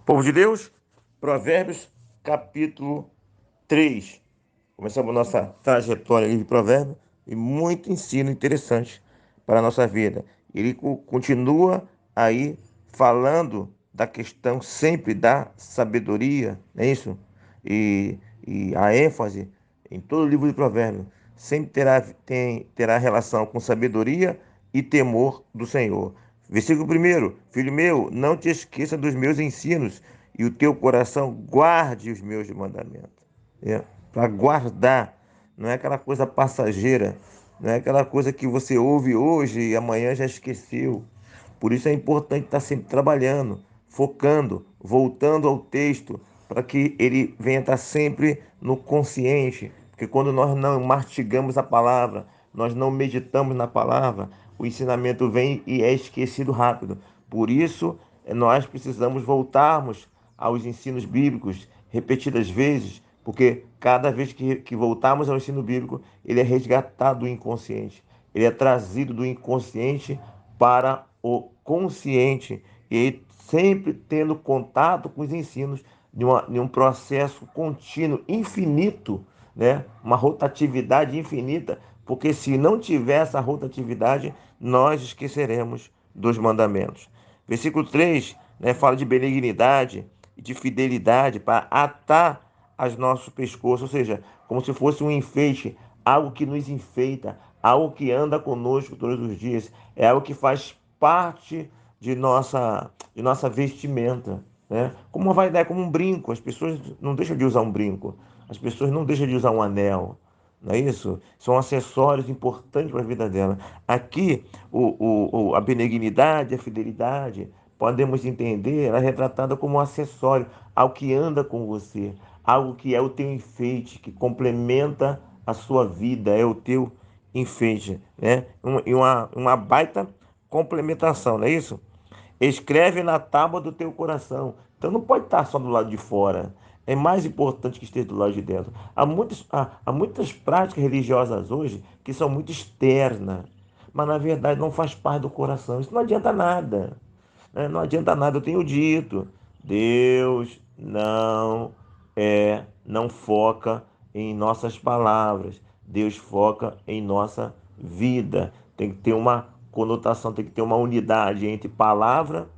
Povo de Deus, Provérbios, capítulo 3. Começamos nossa trajetória de Provérbios e muito ensino interessante para a nossa vida. Ele continua aí falando da questão sempre da sabedoria, não é isso? E a ênfase em todo o livro de Provérbios sempre terá relação com sabedoria e temor do Senhor. Versículo 1: Filho meu, não te esqueça dos meus ensinos, e o teu coração guarde os meus mandamentos. Para guardar, não é aquela coisa passageira, não é aquela coisa que você ouve hoje e amanhã já esqueceu. Por isso é importante estar sempre trabalhando, focando, voltando ao texto, para que ele venha estar sempre no consciente. Porque quando nós não mastigamos a palavra, nós não meditamos na palavra, o ensinamento vem e é esquecido rápido. Por isso, nós precisamos voltarmos aos ensinos bíblicos repetidas vezes, porque cada vez que voltarmos ao ensino bíblico, ele é resgatado do inconsciente, ele é trazido do inconsciente para o consciente, e sempre tendo contato com os ensinos de um processo contínuo, infinito, né? Uma rotatividade infinita, porque se não tiver essa rotatividade, nós esqueceremos dos mandamentos. Versículo 3, né, fala de benignidade e de fidelidade para atar as nossos pescoços, ou seja, como se fosse um enfeite, algo que nos enfeita, algo que anda conosco todos os dias, é algo que faz parte de nossa vestimenta, né? Como uma vaidade, como um brinco. As pessoas não deixam de usar um brinco, as pessoas não deixam de usar um anel, não é isso? São acessórios importantes para a vida dela. Aqui, a benignidade, a fidelidade, podemos entender, ela é retratada como um acessório, algo que anda com você, algo que é o teu enfeite, que complementa a sua vida, é o teu enfeite, né? E uma baita complementação, não é isso? Escreve na tábua do teu coração. Então não pode estar só do lado de fora. É mais importante que esteja do lado de dentro. Há muitas práticas religiosas hoje que são muito externas, mas na verdade não faz parte do coração. Isso não adianta nada, né? Não adianta nada. Eu tenho dito, Deus não foca em nossas palavras. Deus foca em nossa vida. Tem que ter uma conotação, tem que ter uma unidade entre palavra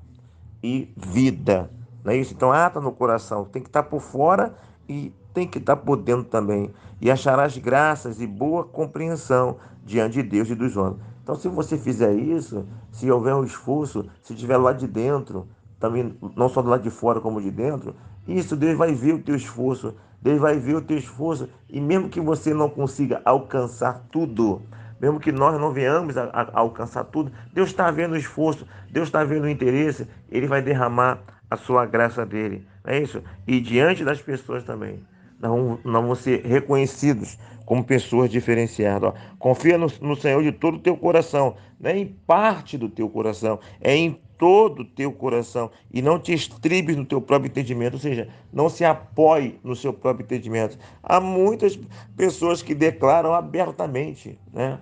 e vida. Não é isso? Então, está no coração, tem que estar por fora e tem que estar por dentro também. E acharás graças e boa compreensão diante de Deus e dos homens. Então, se você fizer isso, se houver um esforço, se estiver lá de dentro, também não só do lado de fora como de dentro, isso Deus vai ver o teu esforço. Deus vai ver o teu esforço. E mesmo que você não consiga alcançar tudo, mesmo que nós não venhamos a alcançar tudo, Deus está vendo o esforço, Deus está vendo o interesse, Ele vai derramar a sua graça dele. Não é isso? E diante das pessoas também. Não vão ser reconhecidos como pessoas diferenciadas. Ó. Confia no Senhor de todo o teu coração, não é em parte do teu coração, é em todo o teu coração, e não te estribes no teu próprio entendimento, ou seja, não se apoie no seu próprio entendimento. Há muitas pessoas que declaram abertamente, né,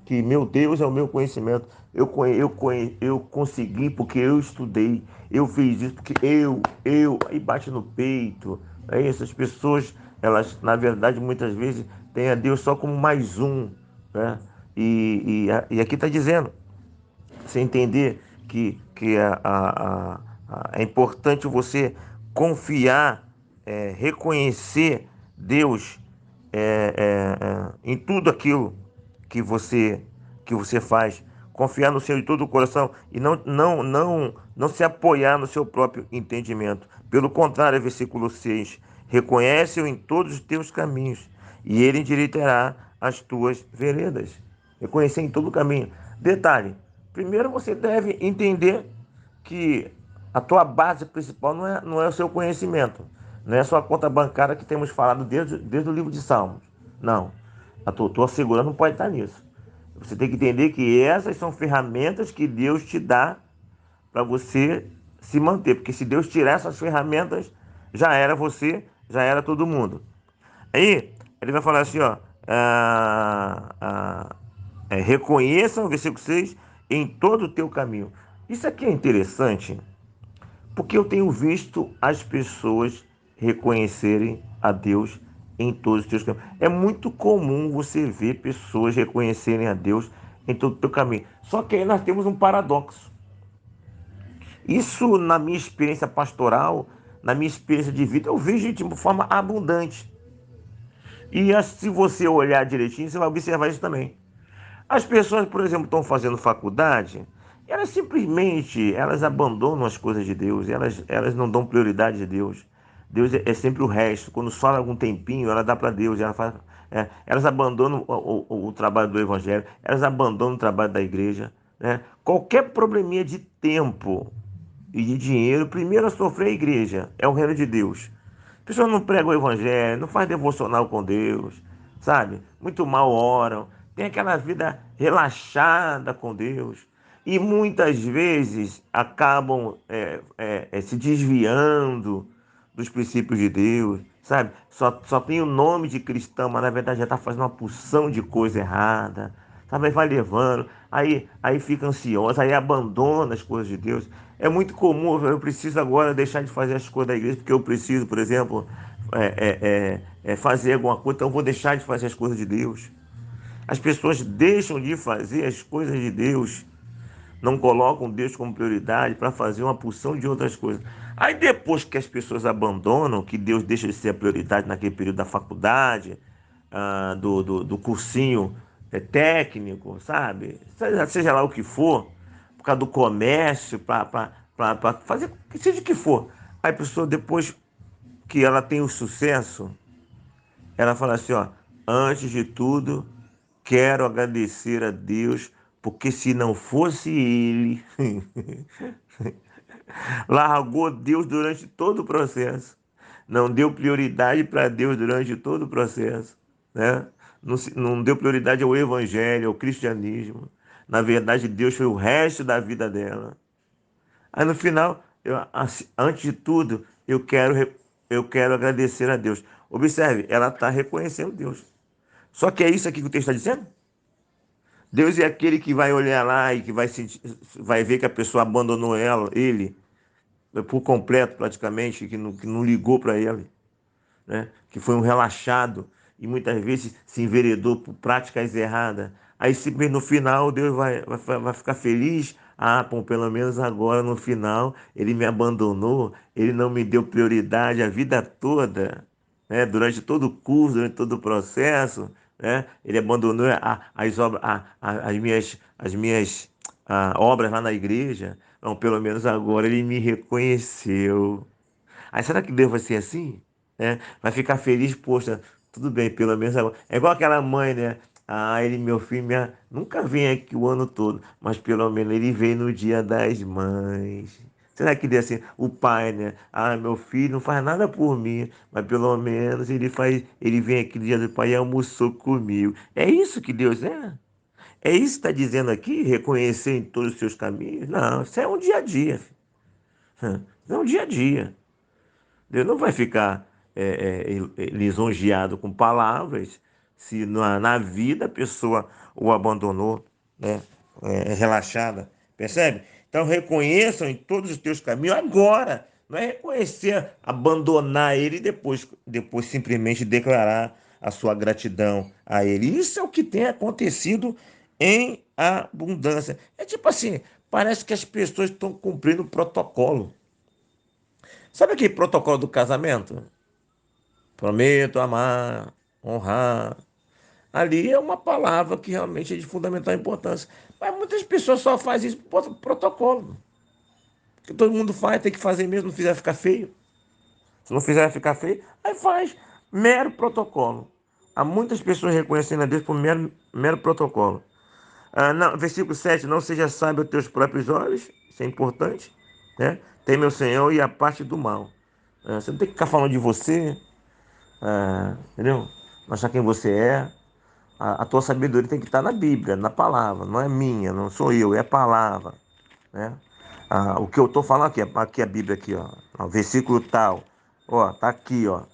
que meu Deus é o meu conhecimento, eu consegui porque eu estudei, eu fiz isso porque aí bate no peito. É isso, as pessoas, elas, na verdade, muitas vezes têm a Deus só como mais um, né? E aqui está dizendo, você entender que é importante você confiar, reconhecer Deus em tudo aquilo que você que você faz, confiar no Senhor de todo o coração e não se apoiar no seu próprio entendimento. Pelo contrário, versículo 6: reconhece-o em todos os teus caminhos e ele endireitará as tuas veredas. Reconhecer em todo o caminho. Detalhe: primeiro você deve entender que a tua base principal não é o seu conhecimento, não é a sua conta bancária que temos falado desde o livro de Salmos. Não. A tua segurança não pode estar nisso. Você tem que entender que essas são ferramentas que Deus te dá para você se manter. Porque se Deus tirar essas ferramentas, já era você, já era todo mundo. Aí, ele vai falar assim, ó, reconheça, no versículo 6, em todo o teu caminho. Isso aqui é interessante, Porque eu tenho visto as pessoas reconhecerem a Deus em todos os seus caminhos. É muito comum você ver pessoas reconhecerem a Deus em todo o seu caminho. Só que aí nós temos um paradoxo. Isso, na minha experiência pastoral, na minha experiência de vida, eu vejo de uma forma abundante. E se você olhar direitinho, você vai observar isso também. As pessoas, por exemplo, estão fazendo faculdade, elas simplesmente elas abandonam as coisas de Deus, elas não dão prioridade a Deus. Deus é sempre o resto. Quando sobra algum tempinho, ela dá para Deus. Elas abandonam o trabalho do Evangelho, elas abandonam o trabalho da igreja. Né? Qualquer probleminha de tempo e de dinheiro, primeiro a sofrer a igreja, é o reino de Deus. A pessoa não prega o evangelho, não faz devocional com Deus, sabe? Muito mal oram, tem aquela vida relaxada com Deus. E muitas vezes acabam se desviando dos princípios de Deus, sabe? Só tem o nome de cristão, mas na verdade já está fazendo uma porção de coisa errada, sabe? Aí vai levando, aí fica ansioso, aí abandona as coisas de Deus. É muito comum, eu preciso agora deixar de fazer as coisas da igreja, porque eu preciso, por exemplo, fazer alguma coisa, então eu vou deixar de fazer as coisas de Deus. As pessoas deixam de fazer as coisas de Deus, não colocam Deus como prioridade para fazer uma porção de outras coisas. Aí depois que as pessoas abandonam, que Deus deixa de ser a prioridade naquele período da faculdade, do cursinho técnico, sabe? Seja lá o que for, por causa do comércio, para fazer, seja o que for. Aí a pessoa, depois que ela tem o sucesso, ela fala assim, ó, antes de tudo, quero agradecer a Deus, porque se não fosse Ele, largou Deus durante todo o processo, não deu prioridade para Deus durante todo o processo, né? Não deu prioridade ao Evangelho, ao cristianismo. Na verdade, Deus foi o resto da vida dela. Aí no final, antes de tudo, eu quero agradecer a Deus. Observe, ela está reconhecendo Deus. Só que é isso aqui que o texto está dizendo? Deus é aquele que vai olhar lá e que vai ver que a pessoa abandonou ele, por completo praticamente, que não ligou para ele, né? Que foi um relaxado e muitas vezes se enveredou por práticas erradas. Aí simplesmente no final Deus vai ficar feliz. Ah, bom, pelo menos agora no final ele me abandonou, ele não me deu prioridade a vida toda, né? Durante todo o curso, durante todo o processo, né? Ele abandonou as obras, as minhas obras lá na igreja. Não, pelo menos agora ele me reconheceu. Aí será que Deus vai ser assim? Né? Vai ficar feliz, poxa, tudo bem, pelo menos agora. É igual aquela mãe, né? Ah, ele, meu filho, nunca vem aqui o ano todo, mas pelo menos ele vem no dia das mães. Será que Deus é assim? O pai, né? Ah, meu filho não faz nada por mim, mas pelo menos ele vem aqui no dia do pai e almoçou comigo. É isso que Deus é? É isso que está dizendo aqui? Reconhecer em todos os seus caminhos? Não, isso é um dia a dia. Filho. Isso é um dia a dia. Deus não vai ficar lisonjeado com palavras se na vida a pessoa o abandonou, né? Relaxada. Percebe? Então reconheçam em todos os teus caminhos agora. Não é reconhecer, abandonar ele e depois simplesmente declarar a sua gratidão a ele. Isso é o que tem acontecido em abundância. É tipo assim, parece que as pessoas estão cumprindo o protocolo. Sabe aquele protocolo do casamento? Prometo amar, honrar. Ali é uma palavra que realmente é de fundamental importância. Mas muitas pessoas só fazem isso por protocolo. Que todo mundo faz, tem que fazer mesmo, não fizer ficar feio. Se não fizer ficar feio, aí faz. Mero protocolo. Há muitas pessoas reconhecendo a Deus por mero protocolo. Não, versículo 7, não seja sábio aos teus próprios olhos, isso é importante, né? Teme o Senhor e a parte do mal. Você não tem que ficar falando de você, entendeu? Mostrar quem você é. A tua sabedoria tem que estar na Bíblia, na palavra, não é minha, não sou eu, é a palavra, né? O que eu estou falando aqui é a Bíblia aqui, ó, o versículo tal, ó, tá aqui, ó.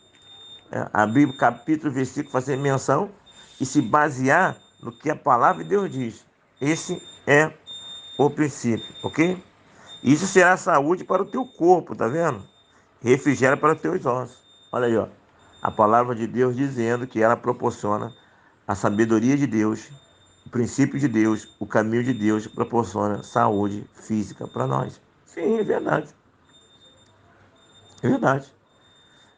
A Bíblia, capítulo, versículo, fazer menção e se basear no que a palavra de Deus diz. Esse é o princípio, ok? Isso será saúde para o teu corpo, tá vendo? Refrigério para os teus ossos. Olha aí, ó. A palavra de Deus dizendo que ela proporciona a sabedoria de Deus, o princípio de Deus, o caminho de Deus proporciona saúde física para nós. Sim, é verdade. É verdade.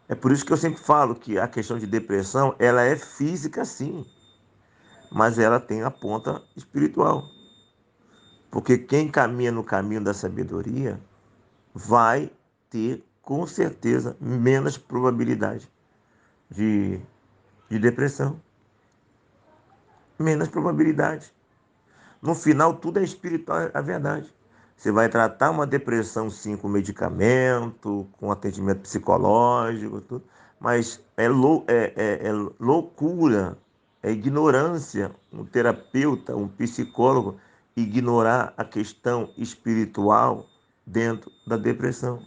É por isso que eu sempre falo que a questão de depressão, ela é física sim, mas ela tem a ponta espiritual. Porque quem caminha no caminho da sabedoria vai ter, com certeza, menos probabilidade de, de depressão. Menos probabilidade. No final, tudo é espiritual, é a verdade. Você vai tratar uma depressão, sim, com medicamento, com atendimento psicológico, tudo, mas é loucura, é ignorância um terapeuta, um psicólogo, ignorar a questão espiritual dentro da depressão.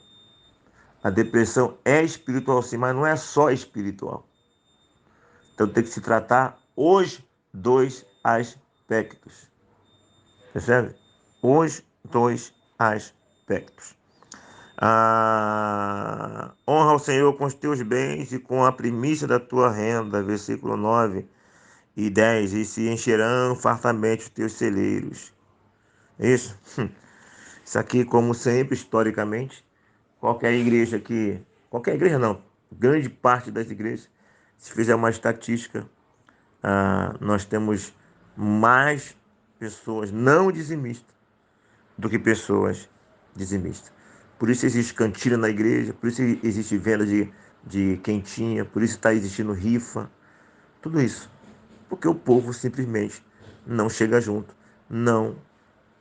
A depressão é espiritual, sim, mas não é só espiritual. Então tem que se tratar os dois aspectos. Percebe? Os dois aspectos. Honra ao Senhor com os teus bens e com a primícia da tua renda, versículo 9 e 10, e se encherão fartamente os teus celeiros. Isso. Isso aqui, como sempre, historicamente, qualquer igreja não, grande parte das igrejas, se fizer uma estatística, nós temos mais pessoas não dizimistas do que pessoas dizimistas. Por isso existe cantina na igreja, por isso existe venda de quentinha, por isso está existindo rifa, tudo isso. Porque o povo simplesmente não chega junto, não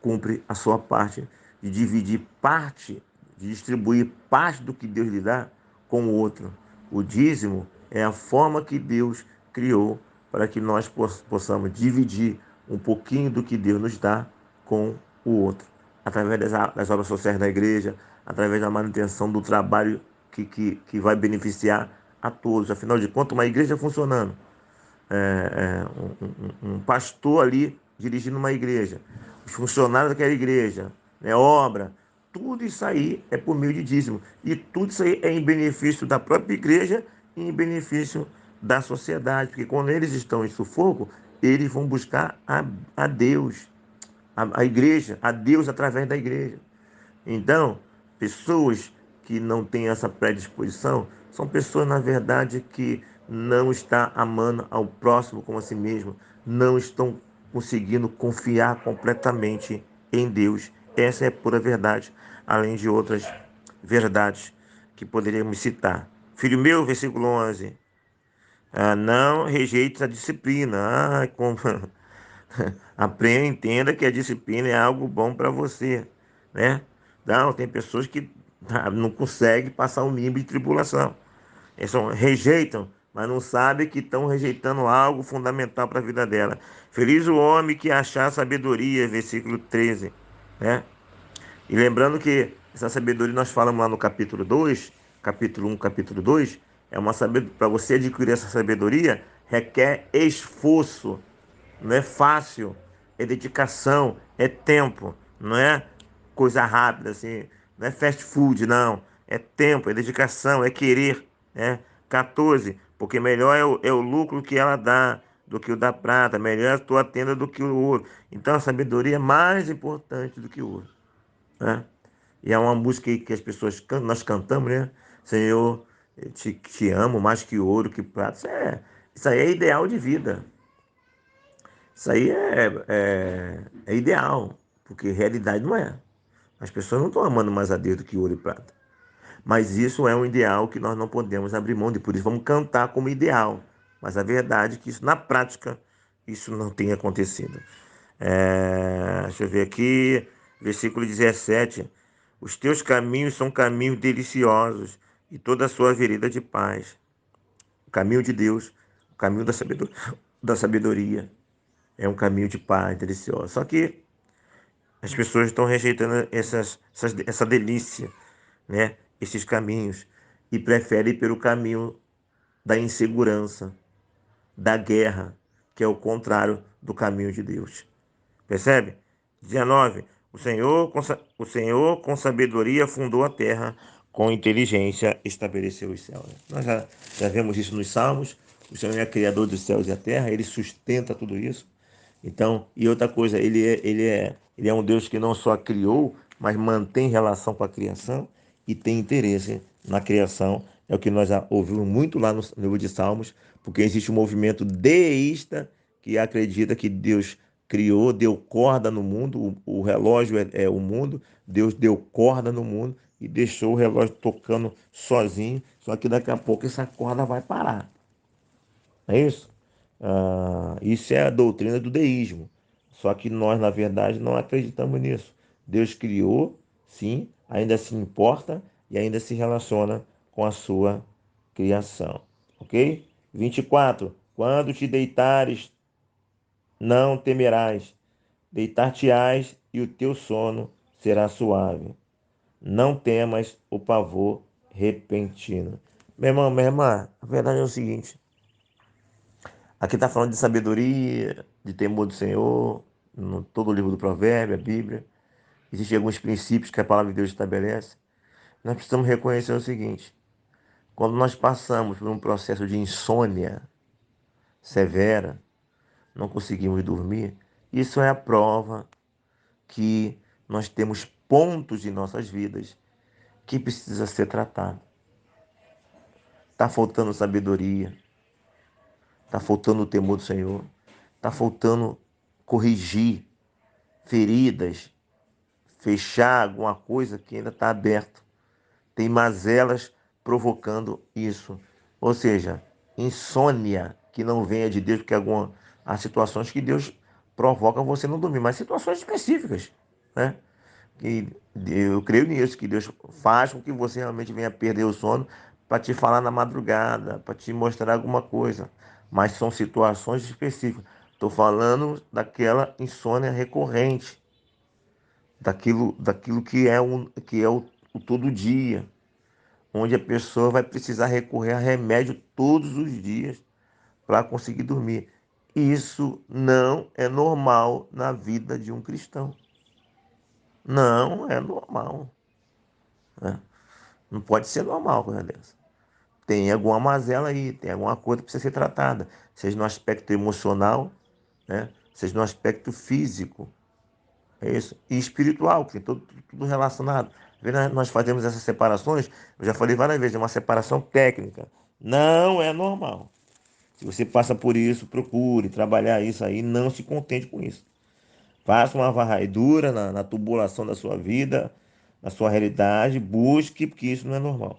cumpre a sua parte de dividir parte, de distribuir parte do que Deus lhe dá com o outro. O dízimo é a forma que Deus criou para que nós possamos dividir um pouquinho do que Deus nos dá com o outro, através das obras sociais da igreja, através da manutenção do trabalho que vai beneficiar a todos. Afinal de contas, uma igreja funcionando, um pastor ali dirigindo uma igreja, os funcionários daquela igreja, obra, tudo isso aí é por meio de dízimo. E tudo isso aí é em benefício da própria igreja e em benefício da sociedade. Porque quando eles estão em sufoco, eles vão buscar a Deus, a igreja, a Deus através da igreja. Então, pessoas que não têm essa predisposição são pessoas, na verdade, que não estão amando ao próximo como a si mesmo, não estão conseguindo confiar completamente em Deus. Essa é a pura verdade, além de outras verdades que poderíamos citar. Filho meu, versículo 11, não rejeites a disciplina. Como... Aprenda, entenda que a disciplina é algo bom para você, né? Não, tem pessoas que não conseguem passar o mínimo de tribulação. Eles rejeitam, mas não sabem que estão rejeitando algo fundamental para a vida dela. Feliz o homem que achar sabedoria, versículo 13, né? E lembrando que essa sabedoria nós falamos lá no capítulo 2, capítulo 1, capítulo 2, é uma sabedoria, para você adquirir essa sabedoria, requer esforço, não é fácil, é dedicação, é tempo, não é coisa rápida assim, não é fast food, não, é tempo, é dedicação, é querer, né? 14, porque melhor é o lucro que ela dá do que o da prata, melhor é a tua tenda do que o ouro. Então a sabedoria é mais importante do que o ouro, né? E é uma música que as pessoas cantam, nós cantamos, né? Senhor, eu te amo mais que ouro, que prata. Isso aí é ideal de vida. Isso aí é ideal, porque realidade não é. As pessoas não estão amando mais a Deus do que ouro e prata. Mas isso é um ideal que nós não podemos abrir mão de, por isso vamos cantar como ideal. Mas a verdade é que isso, na prática, isso não tem acontecido. Deixa eu ver aqui, versículo 17. Os teus caminhos são caminhos deliciosos e toda a sua vereda de paz. O caminho de Deus, o caminho da sabedoria é um caminho de paz delicioso. Só que as pessoas estão rejeitando essa delícia, né? Esses caminhos, e preferem ir pelo caminho da insegurança, da guerra, que é o contrário do caminho de Deus. Percebe? 19. O Senhor, com sabedoria, fundou a terra, com inteligência, estabeleceu os céus. Nós já vemos isso nos Salmos. O Senhor é criador dos céus e a terra, ele sustenta tudo isso. Então, e outra coisa, ele é um Deus que não só criou, mas mantém relação com a criação e tem interesse na criação. É o que nós já ouvimos muito lá no livro de Salmos, porque existe um movimento deísta que acredita que Deus criou, deu corda no mundo, o relógio é o mundo, Deus deu corda no mundo e deixou o relógio tocando sozinho, só que daqui a pouco essa corda vai parar. Não é isso? Isso é a doutrina do deísmo. Só que nós, na verdade, não acreditamos nisso. Deus criou, sim, ainda se importa e ainda se relaciona com a sua criação. Ok? 24. Quando te deitares, não temerás. Deitar-te-ás e o teu sono será suave. Não temas o pavor repentino. Meu irmão, minha irmã, a verdade é o seguinte: aqui está falando de sabedoria, de temor do Senhor, no todo o livro do Provérbio, a Bíblia. Existem alguns princípios que a palavra de Deus estabelece. Nós precisamos reconhecer o seguinte: quando nós passamos por um processo de insônia severa, não conseguimos dormir, isso é a prova que nós temos pontos em nossas vidas que precisa ser tratado. Está faltando sabedoria, está faltando o temor do Senhor, está faltando corrigir feridas, fechar alguma coisa que ainda está aberto. Tem mazelas provocando isso. Ou seja, insônia que não venha de Deus, porque há situações que Deus provoca você não dormir, mas situações específicas, né? Que eu creio nisso, que Deus faz com que você realmente venha perder o sono para te falar na madrugada, para te mostrar alguma coisa. Mas são situações específicas. Estou falando daquela insônia recorrente, daquilo que é o todo dia, onde a pessoa vai precisar recorrer a remédio todos os dias para conseguir dormir. Isso não é normal na vida de um cristão. Não é normal, né? Não pode ser normal coisa dessa. Tem alguma mazela aí, tem alguma coisa que precisa ser tratada, seja no aspecto emocional, né? Seja no aspecto físico. É isso. E espiritual, que tem tudo relacionado. Nós fazemos essas separações, eu já falei várias vezes, é uma separação técnica. Não é normal. Se você passa por isso, procure trabalhar isso aí, não se contente com isso. Faça uma varredura na tubulação da sua vida, na sua realidade, busque, porque isso não é normal.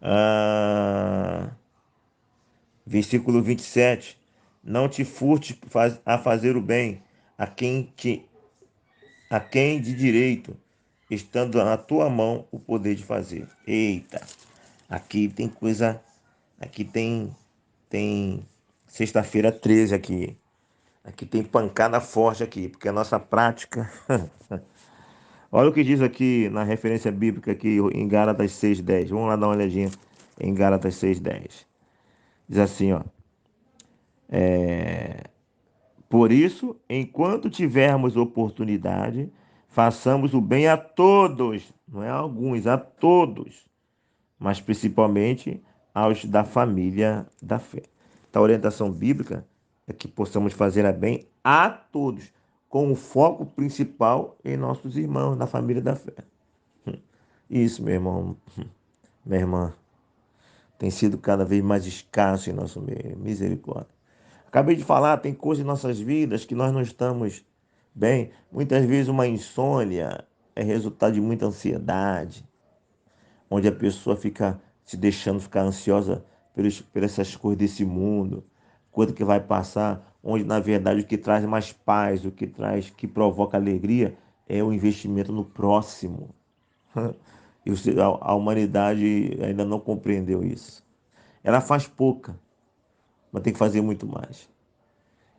Ah, versículo 27. Não te furte a fazer o bem a quem de direito, estando na tua mão o poder de fazer. Eita, aqui tem coisa, aqui tem sexta-feira 13 aqui. Aqui tem pancada forte aqui, porque a nossa prática. Olha o que diz aqui na referência bíblica aqui em Gálatas 6:10. Vamos lá dar uma olhadinha em Gálatas 6:10. Diz assim, ó: por isso, enquanto tivermos oportunidade, façamos o bem a todos, não é a alguns, a todos, mas principalmente aos da família da fé. Então, a orientação bíblica é que possamos fazer a bem a todos, com o foco principal em nossos irmãos, na família da fé. Isso, meu irmão, minha irmã, tem sido cada vez mais escasso em nosso meio. Misericórdia. Acabei de falar, tem coisas em nossas vidas que nós não estamos bem. Muitas vezes uma insônia é resultado de muita ansiedade, onde a pessoa fica se deixando ficar ansiosa por essas coisas desse mundo, coisa que vai passar, onde na verdade o que traz mais paz, que provoca alegria é o investimento no próximo. E a humanidade ainda não compreendeu isso. Ela faz pouca, mas tem que fazer muito mais.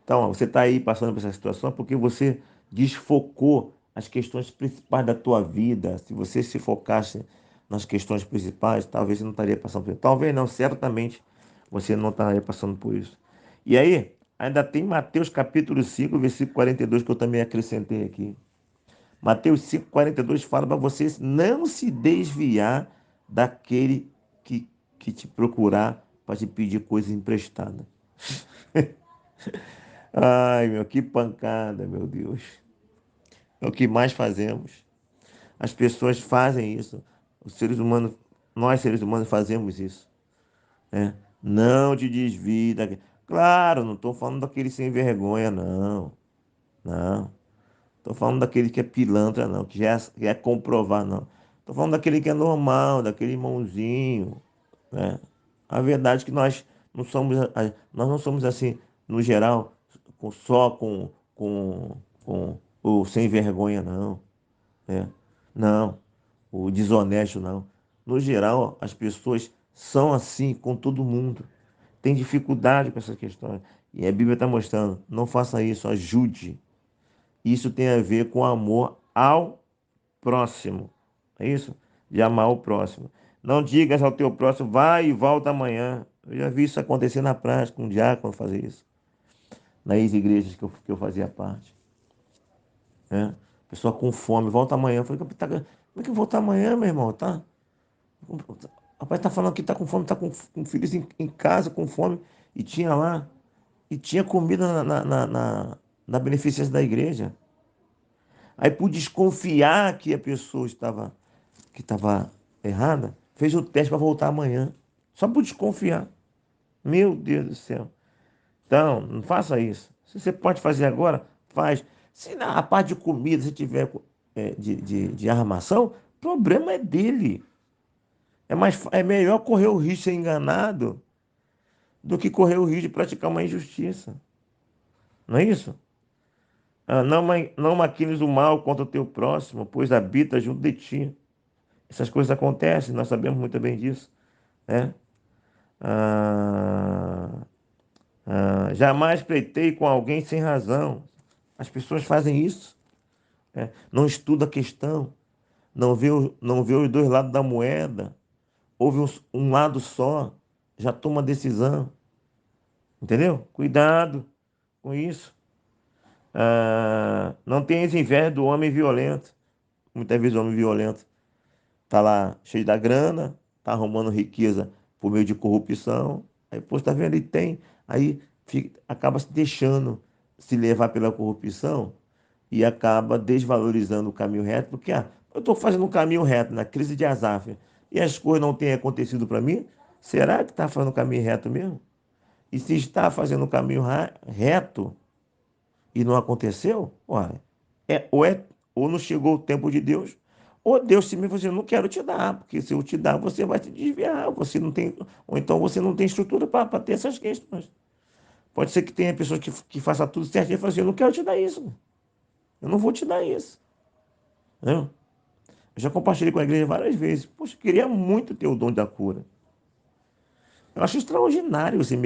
Então, você está aí passando por essa situação porque você desfocou as questões principais da tua vida. Se você se focasse nas questões principais, talvez você não estaria passando por isso. Talvez não, certamente você não estaria passando por isso. E aí, ainda tem Mateus capítulo 5, versículo 42, que eu também acrescentei aqui. Mateus 5,42 fala para vocês não se desviar daquele que te procurar para te pedir coisa emprestada. Ai, meu, que pancada, meu Deus. É o que mais fazemos. As pessoas fazem isso. Os seres humanos, nós seres humanos fazemos isso, né? Não te desvie Claro, não estou falando daquele sem vergonha, não. Não. Estou falando daquele que é pilantra, não. Que é comprovar, não. Estou falando daquele que é normal, daquele irmãozinho, né? A verdade é que nós não somos assim, no geral, só com o sem vergonha, não. Né? Não, o desonesto não. No geral, as pessoas são assim com todo mundo. Tem dificuldade com essa questão. E a Bíblia está mostrando, não faça isso, ajude. Isso tem a ver com amor ao próximo. É isso? De amar o próximo. Não digas ao teu próximo, vai e volta amanhã. Eu já vi isso acontecer na prática, um diácono fazer isso. Nas igrejas que eu fazia parte. Né? Pessoa com fome, volta amanhã. Eu falei, como é que voltar amanhã, meu irmão? Tá? Rapaz, tá falando que tá com fome, tá com filhos em casa, com fome. E tinha lá, e tinha comida na beneficência da igreja. Aí, por desconfiar que a pessoa que estava errada, fez o teste para voltar amanhã. Só por desconfiar. Meu Deus do céu. Então, não faça isso. Se você pode fazer agora, faz. Se na parte de comida você tiver de armação, o problema é dele. É melhor correr o risco de ser enganado do que correr o risco de praticar uma injustiça. Não é isso? Não maquines o mal contra o teu próximo, pois habita junto de ti. Essas coisas acontecem, nós sabemos muito bem disso. Né? Ah, jamais pleitei com alguém sem razão. As pessoas fazem isso. Né? Não estuda a questão, não vê os dois lados da moeda, ouve um lado só, já toma decisão. Entendeu? Cuidado com isso. Não tenhas inveja do homem violento. Muitas vezes o homem violento está lá cheio da grana, está arrumando riqueza por meio de corrupção. Aí, pô, tá vendo? Ele tem. Aí acaba se deixando se levar pela corrupção e acaba desvalorizando o caminho reto, porque eu estou fazendo um caminho reto na crise de Asaf e as coisas não têm acontecido para mim. Será que está fazendo o caminho reto mesmo? E se está fazendo o caminho reto, e não aconteceu, uai, ou não chegou o tempo de Deus, ou Deus se me falou assim, eu não quero te dar, porque se eu te dar, você vai te desviar, você não tem, ou então você não tem estrutura para ter essas questões. Pode ser que tenha pessoas que façam tudo certinho e falem assim, eu não quero te dar isso, eu não vou te dar isso. Né? Eu já compartilhei com a igreja várias vezes. Poxa, eu queria muito ter o dom da cura. Eu acho extraordinário você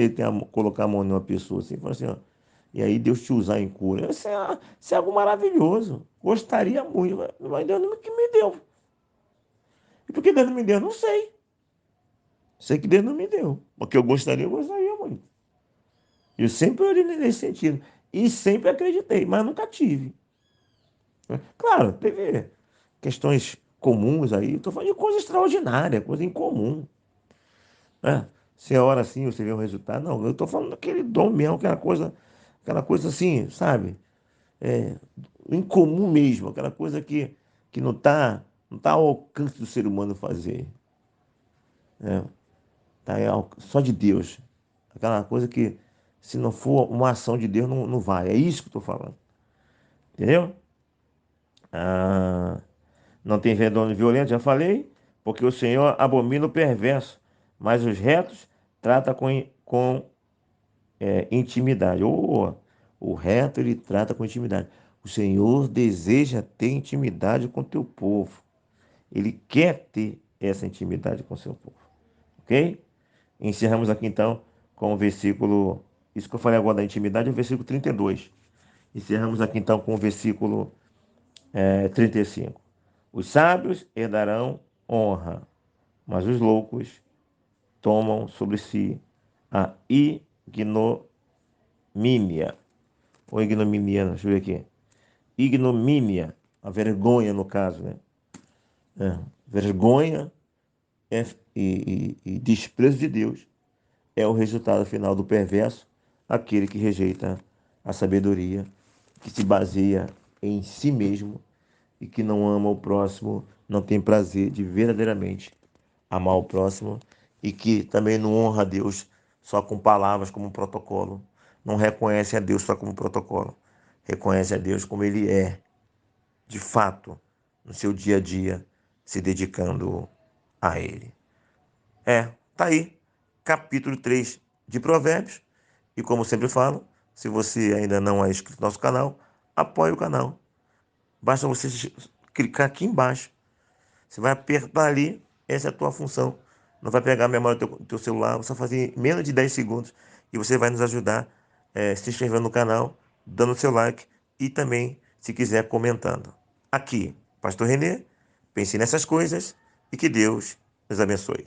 colocar a mão numa pessoa assim, falar assim, ó, e aí Deus te usar em cura. Isso é algo maravilhoso. Gostaria muito, mas Deus não que me deu. E por que Deus não me deu? Não sei. Sei que Deus não me deu. Porque eu gostaria muito. Eu sempre orei nesse sentido. E sempre acreditei, mas nunca tive. Né? Claro, teve questões comuns aí. Estou falando de coisa extraordinária, coisa incomum. Né? Você ora assim, você vê o resultado. Não, eu estou falando daquele dom mesmo, aquela coisa assim, sabe? É, incomum mesmo, aquela coisa que não tá ao alcance do ser humano fazer. Né? Tá só de Deus. Aquela coisa que, se não for uma ação de Deus, não vai. É isso que eu estou falando. Entendeu? Ah, não tem vergonha violento, já falei, porque o Senhor abomina o perverso, mas os retos trata com intimidade. O reto ele trata com intimidade. O Senhor deseja ter intimidade com o teu povo. Ele quer ter essa intimidade com o seu povo. Ok? Encerramos aqui então com o versículo. Isso que eu falei agora da intimidade é o versículo 32. Encerramos aqui então com o versículo 35. Os sábios herdarão honra, mas os loucos tomam sobre si a ignomínia. Ou ignominiana, deixa eu ver aqui. Ignomínia. a vergonha no caso, né? Vergonha e desprezo de Deus é o resultado final do perverso, aquele que rejeita a sabedoria, que se baseia em si mesmo e que não ama o próximo, não tem prazer de verdadeiramente amar o próximo e que também não honra a Deus só com palavras, como um protocolo. Não reconhece a Deus só como protocolo. Reconhece a Deus como Ele é, de fato, no seu dia a dia, se dedicando a Ele. Tá aí, capítulo 3 de Provérbios. E como sempre falo, se você ainda não é inscrito no nosso canal, apoie o canal. Basta você clicar aqui embaixo. Você vai apertar ali, essa é a tua função. Não vai pegar a memória do teu celular, você vai fazer em menos de 10 segundos e você vai nos ajudar se inscrevendo no canal, dando seu like e também, se quiser, comentando. Aqui, Pastor Renê, pense nessas coisas e que Deus nos abençoe.